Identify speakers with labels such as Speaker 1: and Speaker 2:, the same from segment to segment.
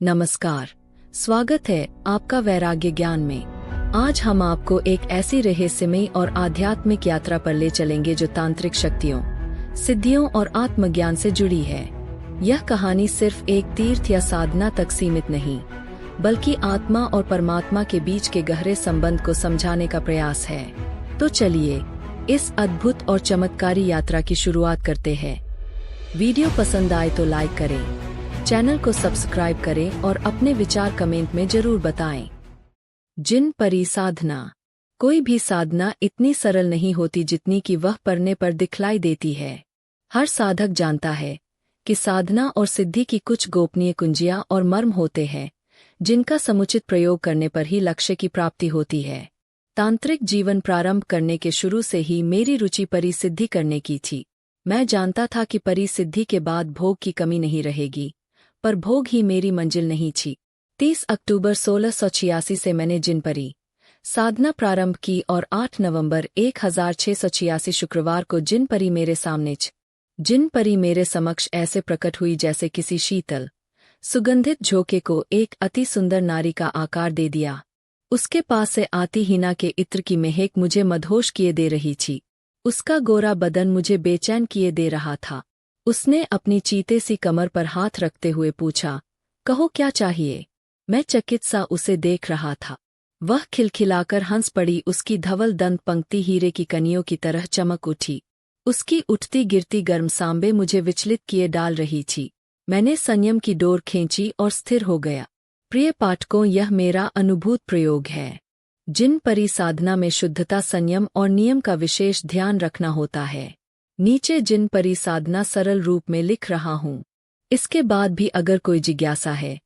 Speaker 1: नमस्कार। स्वागत है आपका वैराग्य ज्ञान में। आज हम आपको एक ऐसी रहस्यमयी और आध्यात्मिक यात्रा पर ले चलेंगे जो तांत्रिक शक्तियों, सिद्धियों और आत्मज्ञान से जुड़ी है। यह कहानी सिर्फ एक तीर्थ या साधना तक सीमित नहीं, बल्कि आत्मा और परमात्मा के बीच के गहरे संबंध को समझाने का प्रयास है। तो चलिए इस अद्भुत और चमत्कारी यात्रा की शुरुआत करते हैं। वीडियो पसंद आए तो लाइक करें, चैनल को सब्सक्राइब करें और अपने विचार कमेंट में जरूर बताएं। जिन परी साधना। कोई भी साधना इतनी सरल नहीं होती जितनी कि वह पढ़ने पर दिखलाई देती है। हर साधक जानता है कि साधना और सिद्धि की कुछ गोपनीय कुंजियां और मर्म होते हैं, जिनका समुचित प्रयोग करने पर ही लक्ष्य की प्राप्ति होती है। तांत्रिक जीवन प्रारंभ करने के शुरू से ही मेरी रुचि परिसिद्धि करने की थी। मैं जानता था कि परिसिद्धि के बाद भोग की कमी नहीं रहेगी, पर भोग ही मेरी मंजिल नहीं थी। 30 अक्टूबर 1686 से मैंने जिन परी साधना प्रारंभ की और 8 नवंबर 1686 शुक्रवार को जिन परी मेरे सामने जिन परी मेरे समक्ष ऐसे प्रकट हुई जैसे किसी शीतल, सुगंधित झोंके को एक अति सुंदर नारी का आकार दे दिया। उसके पास से आती हिना के इत्र की महक मुझे मदहोश किए दे रही थी। उसका गोरा बदन मुझे बेचैन किए दे रहा था। उसने अपनी चीते सी कमर पर हाथ रखते हुए पूछा, कहो क्या चाहिए? मैं चकित सा उसे देख रहा था। वह खिलखिलाकर हंस पड़ी। उसकी धवल दंत पंक्ति हीरे की कनियों की तरह चमक उठी। उसकी उठती गिरती गर्म सांबे मुझे विचलित किए डाल रही थी। मैंने संयम की डोर खींची और स्थिर हो गया। प्रिय पाठकों, यह मेरा अनुभूत प्रयोग है। जिन परी साधना में शुद्धता, संयम और नियम का विशेष ध्यान रखना होता है। नीचे जिन परी साधना सरल रूप में लिख रहा हूँ। इसके बाद भी अगर कोई जिज्ञासा है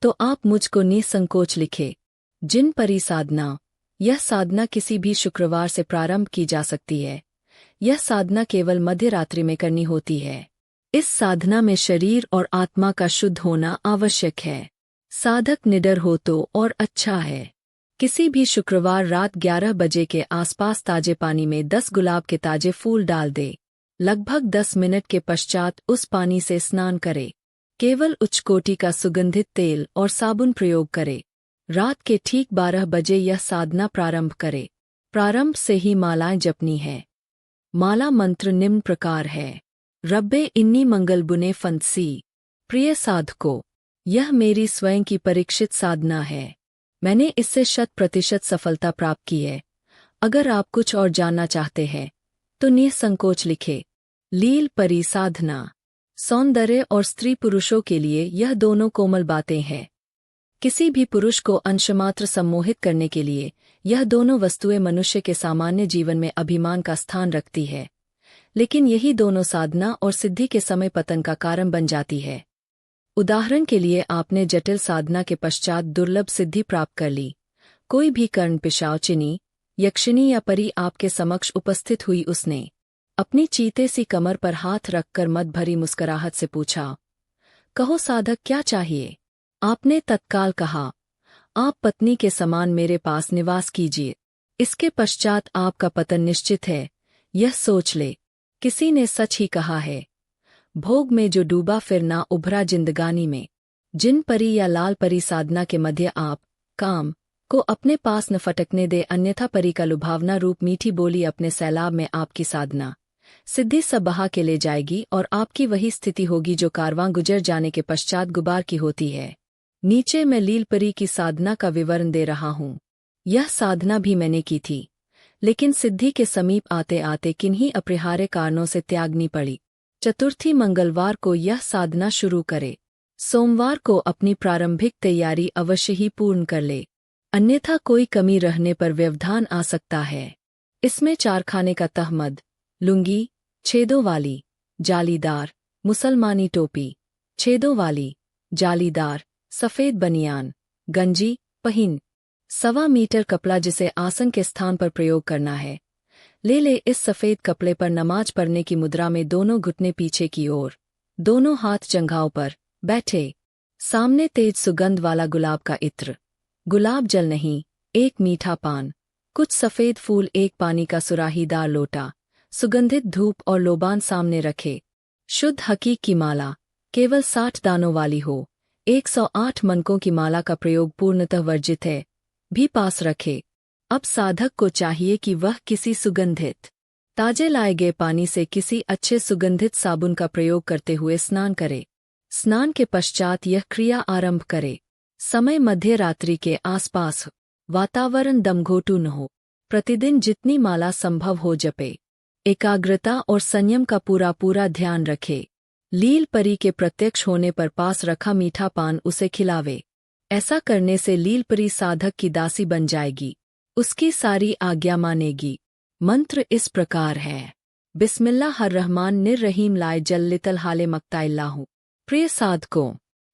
Speaker 1: तो आप मुझको निसंकोच लिखे। जिन परी साधना। यह साधना किसी भी शुक्रवार से प्रारंभ की जा सकती है। यह साधना केवल मध्य रात्रि में करनी होती है। इस साधना में शरीर और आत्मा का शुद्ध होना आवश्यक है। साधक निडर हो तो और अच्छा है। किसी भी शुक्रवार रात 11 बजे के आसपास ताजे पानी में 10 गुलाब के ताजे फूल डाल दे। लगभग 10 मिनट के पश्चात उस पानी से स्नान करे। केवल उच्च कोटि का सुगंधित तेल और साबुन प्रयोग करे। रात के ठीक 12 बजे यह साधना प्रारंभ करे। प्रारंभ से ही मालाएं जपनी है। माला मंत्र निम्न प्रकार है। रब्बे इन्नी मंगल बुने फंसी। प्रिय साधको, यह मेरी स्वयं की परीक्षित साधना है। मैंने इससे 100% सफलता प्राप्त की है। अगर आप कुछ और जानना चाहते हैं तो निसंकोच लिखे। लील परी साधना। सौंदर्य और स्त्री पुरुषों के लिए यह दोनों कोमल बातें हैं। किसी भी पुरुष को अंशमात्र सम्मोहित करने के लिए यह दोनों वस्तुएं मनुष्य के सामान्य जीवन में अभिमान का स्थान रखती है, लेकिन यही दोनों साधना और सिद्धि के समय पतन का कारण बन जाती है। उदाहरण के लिए, आपने जटिल साधना के पश्चात दुर्लभ सिद्धि प्राप्त कर ली। कोई भी कर्ण, पिशाचिनी, यक्षिणी या परी आपके समक्ष उपस्थित हुई। उसने अपनी चीते सी कमर पर हाथ रखकर मद भरी मुस्कुराहट से पूछा, कहो साधक क्या चाहिए? आपने तत्काल कहा, आप पत्नी के समान मेरे पास निवास कीजिए। इसके पश्चात आपका पतन निश्चित है, यह सोच ले। किसी ने सच ही कहा है, भोग में जो डूबा फिर ना उभरा जिंदगानी में। जिन परी या लाल परी साधना के मध्य आप काम को अपने पास न फटकने दे, अन्यथा परी का लुभावना रूप मीठी बोली अपने सैलाब में आपकी साधना सिद्धि सब बहा के ले जाएगी और आपकी वही स्थिति होगी जो कारवां गुजर जाने के पश्चात गुबार की होती है। नीचे मैं लील परी की साधना का विवरण दे रहा हूँ। यह साधना भी मैंने की थी, लेकिन सिद्धि के समीप आते आते किन्हीं अपरिहार्य कारणों से त्यागनी पड़ी। चतुर्थी मंगलवार को यह साधना शुरू करे। सोमवार को अपनी प्रारंभिक तैयारी अवश्य ही पूर्ण कर ले, अन्यथा कोई कमी रहने पर व्यवधान आ सकता है। इसमें चारखाने का तहमद, लुंगी, छेदों वाली, जालीदार, मुसलमानी टोपी, छेदों वाली, जालीदार, सफेद बनियान, गंजी, पहिन, 1.25 मीटर कपड़ा जिसे आसन के स्थान पर प्रयोग करना है। ले इस सफेद कपड़े पर नमाज पढ़ने की मुद्रा में दोनों घुटने पीछे की ओर, दोनों हाथ जंघाओं पर बैठे। सामने तेज सुगंध वाला गुलाब का इत्र, गुलाब जल नहीं, एक मीठा पान, कुछ सफेद फूल, एक पानी का सुराहीदार लोटा, सुगंधित धूप और लोबान सामने रखे। शुद्ध हकीक की माला, केवल 60 दानों वाली हो, 108 मनकों की माला का प्रयोग पूर्णतः वर्जित है, भी पास रखे। अब साधक को चाहिए कि वह किसी सुगंधित ताजे लाए गए पानी से किसी अच्छे सुगंधित साबुन का प्रयोग करते हुए स्नान करे। स्नान के पश्चात यह क्रिया आरंभ करे। समय मध्य रात्रि के आसपास हो। वातावरण दमघोटू न हो। प्रतिदिन जितनी माला संभव हो जपे। एकाग्रता और संयम का पूरा ध्यान रखे। लील परी के प्रत्यक्ष होने पर पास रखा मीठा पान उसे खिलावे। ऐसा करने से लील परी साधक की दासी बन जाएगी, उसकी सारी आज्ञा मानेगी। मंत्र इस प्रकार है। बिस्मिल्लाहिर्रहमानिर्रहीम लाए जल्लितल हाले मक्ताइल्लाहु। प्रिय साधकों,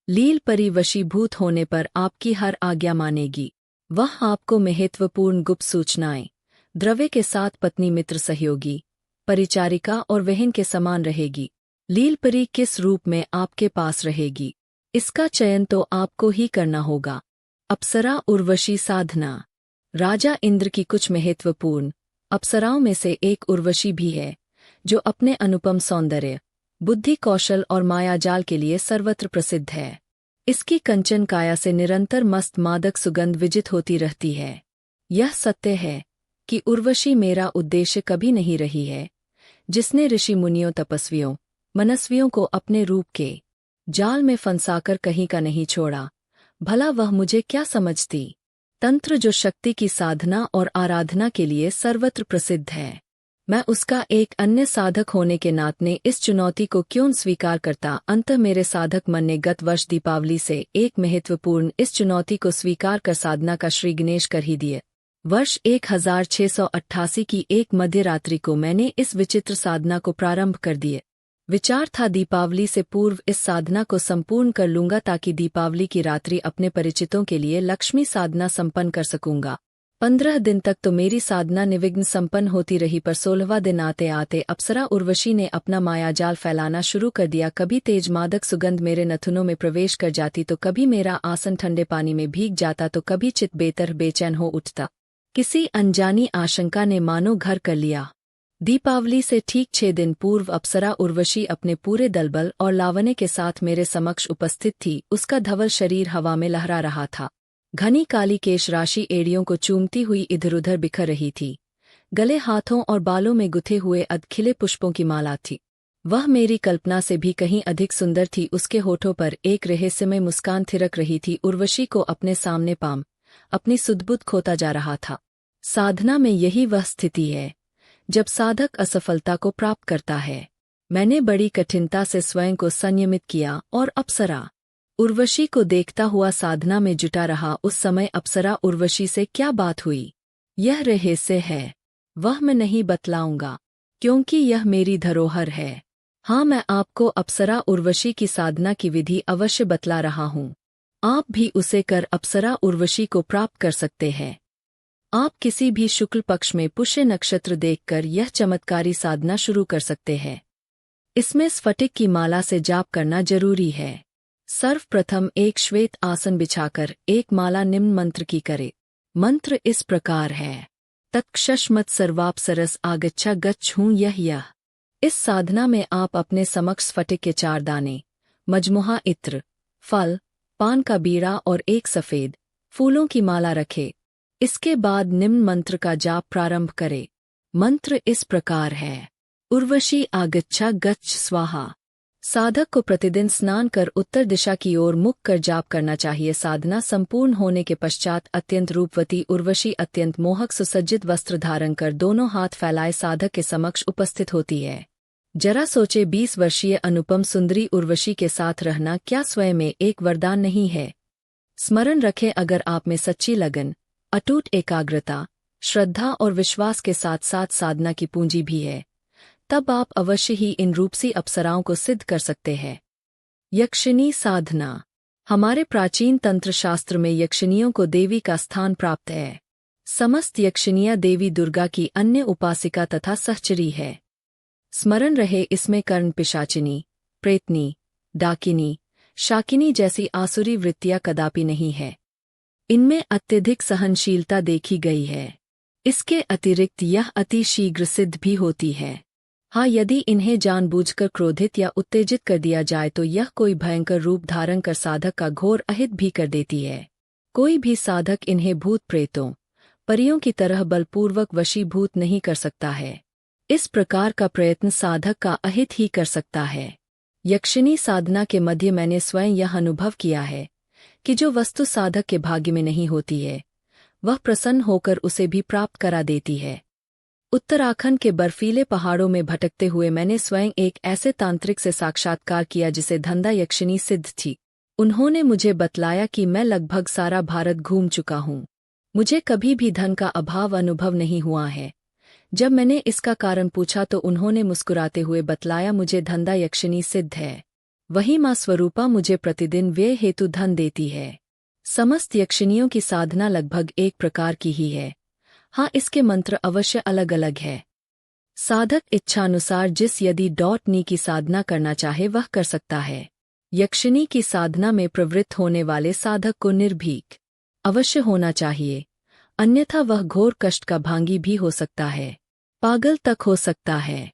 Speaker 1: लील परी वशीभूत होने पर आपकी हर आज्ञा मानेगी। वह आपको महत्वपूर्ण गुप्त सूचनाएं, द्रव्य के साथ पत्नी मित्र सहयोगी, परिचारिका और बहन के समान रहेगी। लील परी किस रूप में आपके पास रहेगी, इसका चयन तो आपको ही करना होगा। अप्सरा उर्वशी साधना। राजा इंद्र की कुछ महत्वपूर्ण अप्सराओं में से एक उर्वशी भी है, जो अपने अनुपम सौंदर्य, बुद्धि कौशल और मायाजाल के लिए सर्वत्र प्रसिद्ध है। इसकी कंचन काया से निरंतर मस्त मादक सुगंध विजित होती रहती है। यह सत्य है कि उर्वशी मेरा उद्देश्य कभी नहीं रही है, जिसने ऋषि मुनियों तपस्वियों मनस्वियों को अपने रूप के जाल में फंसाकर कहीं का नहीं छोड़ा। भला वह मुझे क्या समझती। तंत्र जो शक्ति की साधना और आराधना के लिए सर्वत्र प्रसिद्ध है, मैं उसका एक अन्य साधक होने के नाते इस चुनौती को क्यों स्वीकार करता। अंततः मेरे साधक मन ने गत वर्ष दीपावली से एक महत्वपूर्ण इस चुनौती को स्वीकार कर साधना का श्री गणेश कर ही दिए। वर्ष 1688 की एक मध्य रात्रि को मैंने इस विचित्र साधना को प्रारंभ कर दिए। विचार था दीपावली से पूर्व इस साधना को संपूर्ण कर लूंगा, ताकि दीपावली की रात्रि अपने परिचितों के लिए लक्ष्मी साधना संपन्न कर सकूंगा। 15 दिन तक तो मेरी साधना निर्विघ्न संपन्न होती रही, पर 16वां दिन आते आते अप्सरा उर्वशी ने अपना मायाजाल फैलाना शुरू कर दिया। कभी तेज मादक सुगंध मेरे नथुनों में प्रवेश कर जाती, तो कभी मेरा आसन ठंडे पानी में भीग जाता, तो कभी चित्त बेतर बेचैन हो उठता। किसी अनजानी आशंका ने मानो घर कर लिया। दीपावली से ठीक 6 दिन पूर्व अप्सरा उर्वशी अपने पूरे दलबल और लावण्य के साथ मेरे समक्ष उपस्थित थी। उसका धवल शरीर हवा में लहरा रहा था। घनी काली केश राशि एड़ियों को चूमती हुई इधर उधर बिखर रही थी। गले, हाथों और बालों में गुथे हुए अधखिले पुष्पों की माला थी। वह मेरी कल्पना से भी कहीं अधिक सुंदर थी। उसके होठों पर एक रहस्यमय मुस्कान थिरक रही थी। उर्वशी को अपने सामने पाम अपनी सुधबुद्ध खोता जा रहा था। साधना में यही वह स्थिति है जब साधक असफलता को प्राप्त करता है। मैंने बड़ी कठिनता से स्वयं को संयमित किया और अप्सरा उर्वशी को देखता हुआ साधना में जुटा रहा। उस समय अप्सरा उर्वशी से क्या बात हुई, यह रहस्य है, वह मैं नहीं बतलाऊंगा, क्योंकि यह मेरी धरोहर है। हाँ, मैं आपको अप्सरा उर्वशी की साधना की विधि अवश्य बतला रहा हूँ। आप भी उसे कर अप्सरा उर्वशी को प्राप्त कर सकते हैं। आप किसी भी शुक्ल पक्ष में पुष्य नक्षत्र देखकर यह चमत्कारी साधना शुरू कर सकते हैं। इसमें स्फटिक की माला से जाप करना जरूरी है। सर्वप्रथम एक श्वेत आसन बिछाकर एक माला निम्न मंत्र की करे। मंत्र इस प्रकार है। तत्क्षशमत सर्वापसरस आगच्छा गच्छूं यह। इस साधना में आप अपने समक्ष स्फटिक के 4 दाने, मजमुहा इत्र, फल, पान का बीड़ा और एक सफेद फूलों की माला रखे। इसके बाद निम्न मंत्र का जाप प्रारंभ करे। मंत्र इस प्रकार है। उर्वशी आगच्छा गच्छ स्वाहा। साधक को प्रतिदिन स्नान कर उत्तर दिशा की ओर मुख कर जाप करना चाहिए। साधना संपूर्ण होने के पश्चात अत्यंत रूपवती उर्वशी अत्यंत मोहक सुसज्जित वस्त्र धारण कर दोनों हाथ फैलाए साधक के समक्ष उपस्थित होती है। जरा सोचे, 20 वर्षीय अनुपम सुंदरी उर्वशी के साथ रहना क्या स्वयं में एक वरदान नहीं है। स्मरण रखें, अगर आप में सच्ची लगन, अटूट एकाग्रता, श्रद्धा और विश्वास के साथ साथ साधना की पूंजी भी है, तब आप अवश्य ही इन रूपसी अप्सराओं को सिद्ध कर सकते हैं। यक्षिणी साधना। हमारे प्राचीन तंत्र शास्त्र में यक्षिणियों को देवी का स्थान प्राप्त है। समस्त यक्षिणियां देवी दुर्गा की अन्य उपासिका तथा सहचरी है। स्मरण रहे, इसमें कर्ण पिशाचिनी, प्रेतनी, डाकिनी, शाकिनी जैसी आसुरी वृत्तियां कदापि नहीं है। इनमें अत्यधिक सहनशीलता देखी गई है। इसके अतिरिक्त यह अति शीघ्र सिद्ध भी होती है। हाँ, यदि इन्हें जानबूझकर क्रोधित या उत्तेजित कर दिया जाए तो यह कोई भयंकर रूप धारण कर साधक का घोर अहित भी कर देती है। कोई भी साधक इन्हें भूत प्रेतों, परियों की तरह बलपूर्वक वशीभूत नहीं कर सकता है। इस प्रकार का प्रयत्न साधक का अहित ही कर सकता है। यक्षिणी साधना के मध्य मैंने स्वयं यह अनुभव किया है कि जो वस्तु साधक के भाग्य में नहीं होती है, वह प्रसन्न होकर उसे भी प्राप्त करा देती है। उत्तराखंड के बर्फीले पहाड़ों में भटकते हुए मैंने स्वयं एक ऐसे तांत्रिक से साक्षात्कार किया जिसे धंधा यक्षिणी सिद्ध थी। उन्होंने मुझे बतलाया कि मैं लगभग सारा भारत घूम चुका हूँ। मुझे कभी भी धन का अभाव अनुभव नहीं हुआ है। जब मैंने इसका कारण पूछा तो उन्होंने मुस्कुराते हुए बतलाया, मुझे धंधा यक्षिणी सिद्ध है। वही माँ स्वरूपा मुझे प्रतिदिन व्यय हेतु धन देती है। समस्त यक्षिणियों की साधना लगभग एक प्रकार की ही है। हाँ, इसके मंत्र अवश्य अलग अलग है। साधक इच्छानुसार जिस यदि .नी की साधना करना चाहे वह कर सकता है। यक्षिणी की साधना में प्रवृत्त होने वाले साधक को निर्भीक अवश्य होना चाहिए, अन्यथा वह घोर कष्ट का भागी भी हो सकता है, पागल तक हो सकता है।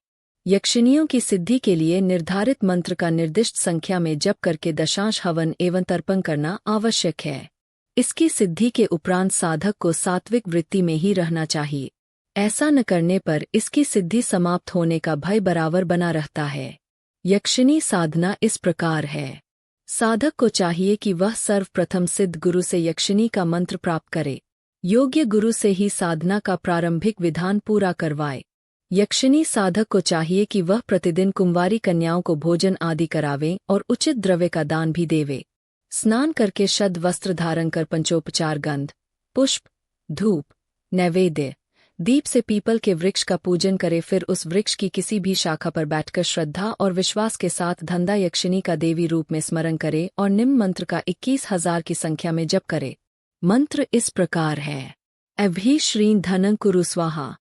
Speaker 1: यक्षिणियों की सिद्धि के लिए निर्धारित मंत्र का निर्दिष्ट संख्या में जप करके दशांश हवन एवं तर्पण करना आवश्यक है। इसकी सिद्धि के उपरांत साधक को सात्विक वृत्ति में ही रहना चाहिए। ऐसा न करने पर इसकी सिद्धि समाप्त होने का भय बराबर बना रहता है। यक्षिणी साधना इस प्रकार है। साधक को चाहिए कि वह सर्वप्रथम सिद्ध गुरु से यक्षिणी का मंत्र प्राप्त करे। योग्य गुरु से ही साधना का प्रारंभिक विधान पूरा करवाए। यक्षिणी साधक को चाहिए कि वह प्रतिदिन कुंवारी कन्याओं को भोजन आदि करावे और उचित द्रव्य का दान भी देवे। स्नान करके शुद्ध वस्त्र धारण कर पंचोपचार गंध, पुष्प, धूप, नैवेद्य, दीप से पीपल के वृक्ष का पूजन करे। फिर उस वृक्ष की किसी भी शाखा पर बैठकर श्रद्धा और विश्वास के साथ धंधा यक्षिणी का देवी रूप में स्मरण करे और निम्न मंत्र का 21,000 की संख्या में जप करे। मंत्र इस प्रकार है। अभि श्रीं धनं कुरु स्वाहा।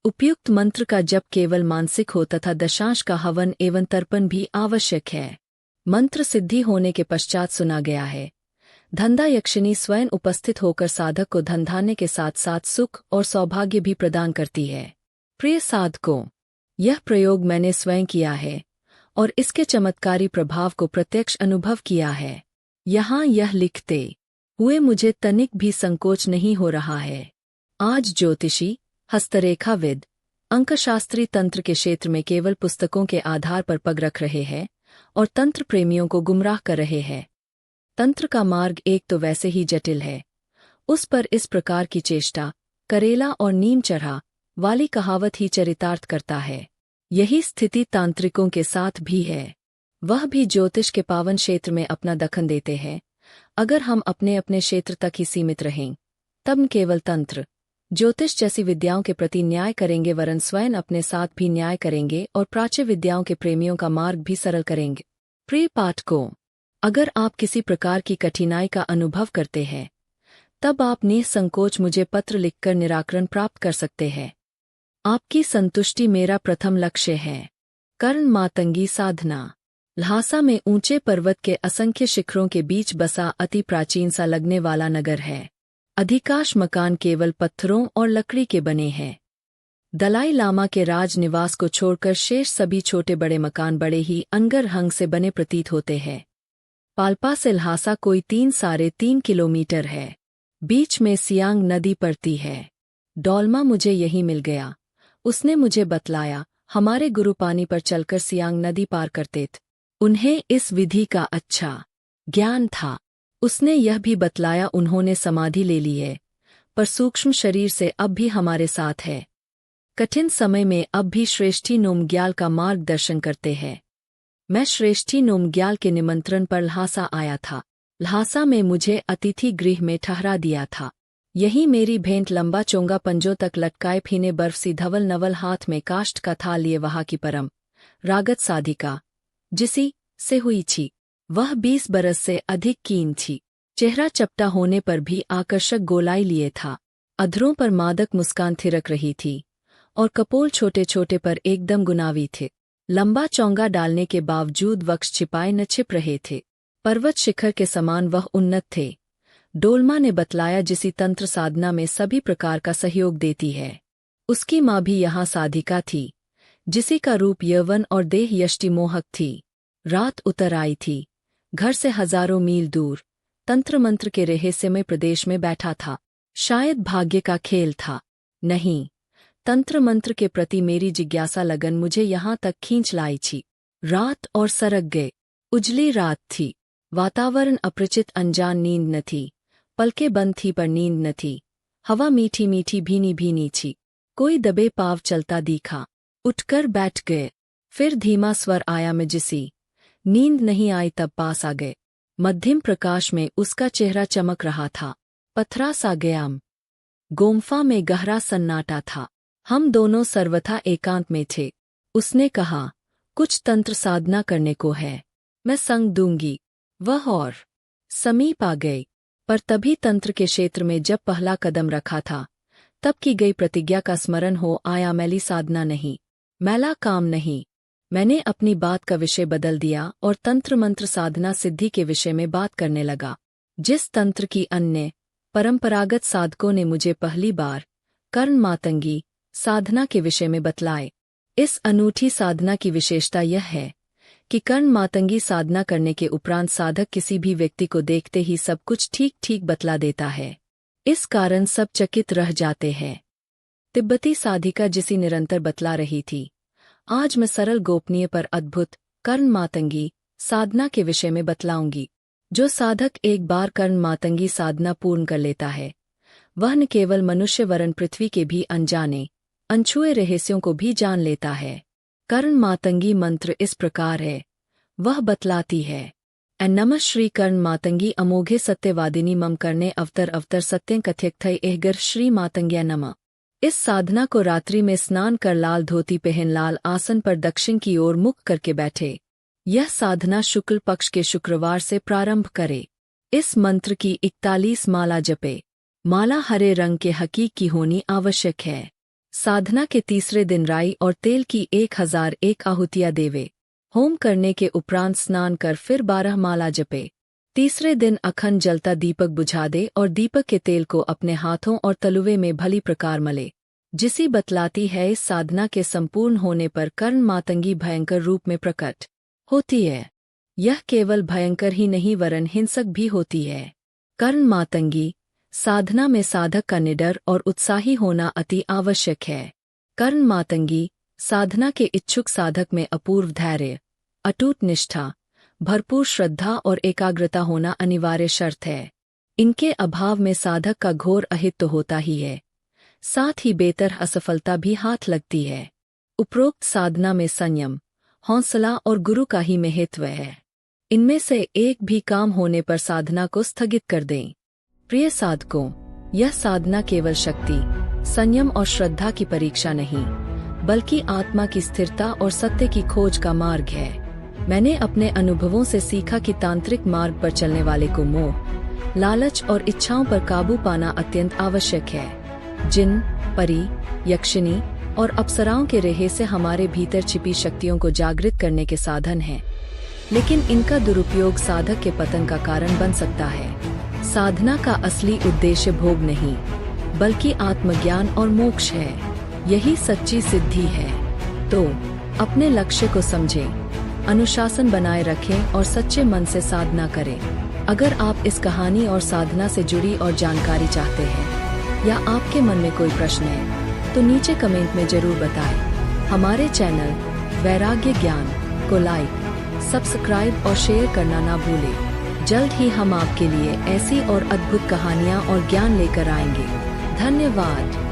Speaker 1: उपयुक्त मंत्र का जप केवल मानसिक हो तथा दशांश का हवन एवं तर्पण भी आवश्यक है। मंत्र सिद्धि होने के पश्चात सुना गया है, धंधा यक्षिणी स्वयं उपस्थित होकर साधक को धनधान्य के साथ साथ सुख और सौभाग्य भी प्रदान करती है। प्रिय साधकों, यह प्रयोग मैंने स्वयं किया है और इसके चमत्कारी प्रभाव को प्रत्यक्ष अनुभव किया है। यहाँ यह लिखते हुए मुझे तनिक भी संकोच नहीं हो रहा है। आज ज्योतिषी, हस्तरेखाविद, अंकशास्त्री तंत्र के क्षेत्र में केवल पुस्तकों के आधार पर पग रख रहे हैं और तंत्र प्रेमियों को गुमराह कर रहे हैं। तंत्र का मार्ग एक तो वैसे ही जटिल है, उस पर इस प्रकार की चेष्टा, करेला और नीम चढ़ा वाली कहावत ही चरितार्थ करता है। यही स्थिति तांत्रिकों के साथ भी है। वह भी ज्योतिष के पावन क्षेत्र में अपना दखन देते हैं। अगर हम अपने अपने क्षेत्र तक ही सीमित रहें, तब केवल तंत्र, ज्योतिष जैसी विद्याओं के प्रति न्याय करेंगे, वरन स्वयं अपने साथ भी न्याय करेंगे और प्राच्य विद्याओं के प्रेमियों का मार्ग भी सरल करेंगे। प्रिय पाठकों, अगर आप किसी प्रकार की कठिनाई का अनुभव करते हैं, तब आप निसंकोच मुझे पत्र लिखकर निराकरण प्राप्त कर सकते हैं। आपकी संतुष्टि मेरा प्रथम लक्ष्य है। कर्ण मातंगी साधना। ल्हासा में ऊंचे पर्वत के असंख्य शिखरों के बीच बसा अति प्राचीन सा लगने वाला नगर है। अधिकांश मकान केवल पत्थरों और लकड़ी के बने हैं। दलाई लामा के राजनिवास को छोड़कर शेष सभी छोटे बड़े मकान बड़े ही अंगरहंग से बने प्रतीत होते हैं। पाल्पा से ल्हासा कोई 3.5 किलोमीटर है। बीच में सियांग नदी पड़ती है। डोलमा मुझे यही मिल गया। उसने मुझे बतलाया, हमारे गुरु पानी पर चलकर सियांग नदी पार करते थे। उन्हें इस विधि का अच्छा ज्ञान था। उसने यह भी बतलाया उन्होंने समाधि ले ली है, पर सूक्ष्म शरीर से अब भी हमारे साथ है। कठिन समय में अब भी श्रेष्ठी नोमग्याल का मार्गदर्शन करते हैं। मैं श्रेष्ठी नोमग्याल के निमंत्रण पर ल्हासा आया था। ल्हासा में मुझे अतिथि गृह में ठहरा दिया था। यही मेरी भेंट लंबा चोंगा पंजों तक लटकाए फीने बर्फ सी धवल नवल हाथ में काष्ठ का थाल लिए वहाँ की परम रागत साधिका जिसी से हुई थी, वह 20 बरस से अधिक कीन थी। चेहरा चपटा होने पर भी आकर्षक गोलाई लिए था। अधरों पर मादक मुस्कान थिरक रही थी और कपोल छोटे छोटे पर एकदम गुनावी थे। लंबा चौंगा डालने के बावजूद वक्ष छिपाए न छिप रहे थे। पर्वत शिखर के समान वह उन्नत थे। डोलमा ने बतलाया जिसी तंत्र साधना में सभी प्रकार का सहयोग देती है। उसकी माँ भी यहाँ साधिका थी, जिसी का रूप यौवन और देह यष्टि मोहक थी। रात उतर आई थी। घर से हजारों मील दूर तंत्र मंत्र के रहस्यमय प्रदेश में बैठा था। शायद भाग्य का खेल था। नहीं, तंत्र मंत्र के प्रति मेरी जिज्ञासा लगन मुझे यहाँ तक खींच लाई थी। रात और सरक गए। उजली रात थी। वातावरण अपरिचित, अनजान, नींद न थी। पलकें बंद थी पर नींद न थी। हवा मीठी मीठी भीनी भीनी थी। कोई दबे पाव चलता दिखा। उठकर बैठ गए। फिर धीमा स्वर आया, मैं जिसी नींद नहीं आई तब पास आ गए। मध्यम प्रकाश में उसका चेहरा चमक रहा था। पथरा सा गया। गोम्फा में गहरा सन्नाटा था। हम दोनों सर्वथा एकांत में थे। उसने कहा, कुछ तंत्र साधना करने को है, मैं संग दूंगी। वह और समीप आ गई। पर तभी तंत्र के क्षेत्र में जब पहला कदम रखा था तब की गई प्रतिज्ञा का स्मरण हो आया। मैली साधना नहीं, मैला काम नहीं। मैंने अपनी बात का विषय बदल दिया और तंत्र मंत्र साधना सिद्धि के विषय में बात करने लगा, जिस तंत्र की अन्य परंपरागत साधकों ने मुझे पहली बार कर्ण मातंगी साधना के विषय में बतलाए। इस अनूठी साधना की विशेषता यह है कि कर्ण मातंगी साधना करने के उपरांत साधक किसी भी व्यक्ति को देखते ही सब कुछ ठीक ठीक बतला देता है। इस कारण सब चकित रह जाते हैं। तिब्बती साधिका जिसी निरंतर बतला रही थी, आज मैं सरल गोपनीय पर अद्भुत कर्ण मातंगी साधना के विषय में बतलाऊंगी। जो साधक एक बार कर्ण मातंगी साधना पूर्ण कर लेता है, वह न केवल मनुष्य वरन पृथ्वी के भी अनजाने अनछुए रहस्यों को भी जान लेता है। कर्ण मातंगी मंत्र इस प्रकार है। वह बतलाती है, नमः श्री कर्ण मातंगी अमोघे सत्यवादिनी मम करने अवतर अवतर सत्यं कथ्यक थय एहगर श्री मातंग्या नमः। इस साधना को रात्रि में स्नान कर लाल धोती पहन लाल आसन पर दक्षिण की ओर मुख करके बैठे। यह साधना शुक्ल पक्ष के शुक्रवार से प्रारंभ करे। इस मंत्र की 41 माला जपे। माला हरे रंग के हकीक की होनी आवश्यक है। साधना के तीसरे दिन राई और तेल की 1001 आहुतियां देवे। होम करने के उपरांत स्नान कर फिर 12 माला जपे। तीसरे दिन अखंड जलता दीपक बुझा दे और दीपक के तेल को अपने हाथों और तलुवे में भली प्रकार मले। जिसी बतलाती है, इस साधना के संपूर्ण होने पर कर्ण मातंगी भयंकर रूप में प्रकट होती है। यह केवल भयंकर ही नहीं वरन हिंसक भी होती है। कर्ण मातंगी साधना में साधक का निडर और उत्साही होना अति आवश्यक है। कर्ण मातंगी साधना के इच्छुक साधक में अपूर्व धैर्य, अटूट निष्ठा, भरपूर श्रद्धा और एकाग्रता होना अनिवार्य शर्त है। इनके अभाव में साधक का घोर अहित तो होता ही है, साथ ही बेतर असफलता भी हाथ लगती है। उपरोक्त साधना में संयम, हौसला और गुरु का ही महत्व है। इनमें से एक भी काम होने पर साधना को स्थगित कर दें। प्रिय साधकों, यह साधना केवल शक्ति, संयम और श्रद्धा की परीक्षा नहीं, बल्कि आत्मा की स्थिरता और सत्य की खोज का मार्ग है। मैंने अपने अनुभवों से सीखा कि तांत्रिक मार्ग पर चलने वाले को मोह, लालच और इच्छाओं पर काबू पाना अत्यंत आवश्यक है। जिन, परी, यक्षिणी और अप्सराओं के रहस्य हमारे भीतर छिपी शक्तियों को जागृत करने के साधन हैं, लेकिन इनका दुरुपयोग साधक के पतन का कारण बन सकता है। साधना का असली उद्देश्य भोग नहीं, बल्कि आत्मज्ञान और मोक्ष है। यही सच्ची सिद्धि है। तो अपने लक्ष्य को समझें, अनुशासन बनाए रखें और सच्चे मन से साधना करें। अगर आप इस कहानी और साधना से जुड़ी और जानकारी चाहते हैं या आपके मन में कोई प्रश्न है तो नीचे कमेंट में जरूर बताएं। हमारे चैनल वैराग्य ज्ञान को लाइक, सब्सक्राइब और शेयर करना ना भूलें। जल्द ही हम आपके लिए ऐसी और अद्भुत कहानियाँ और ज्ञान लेकर आएंगे। धन्यवाद।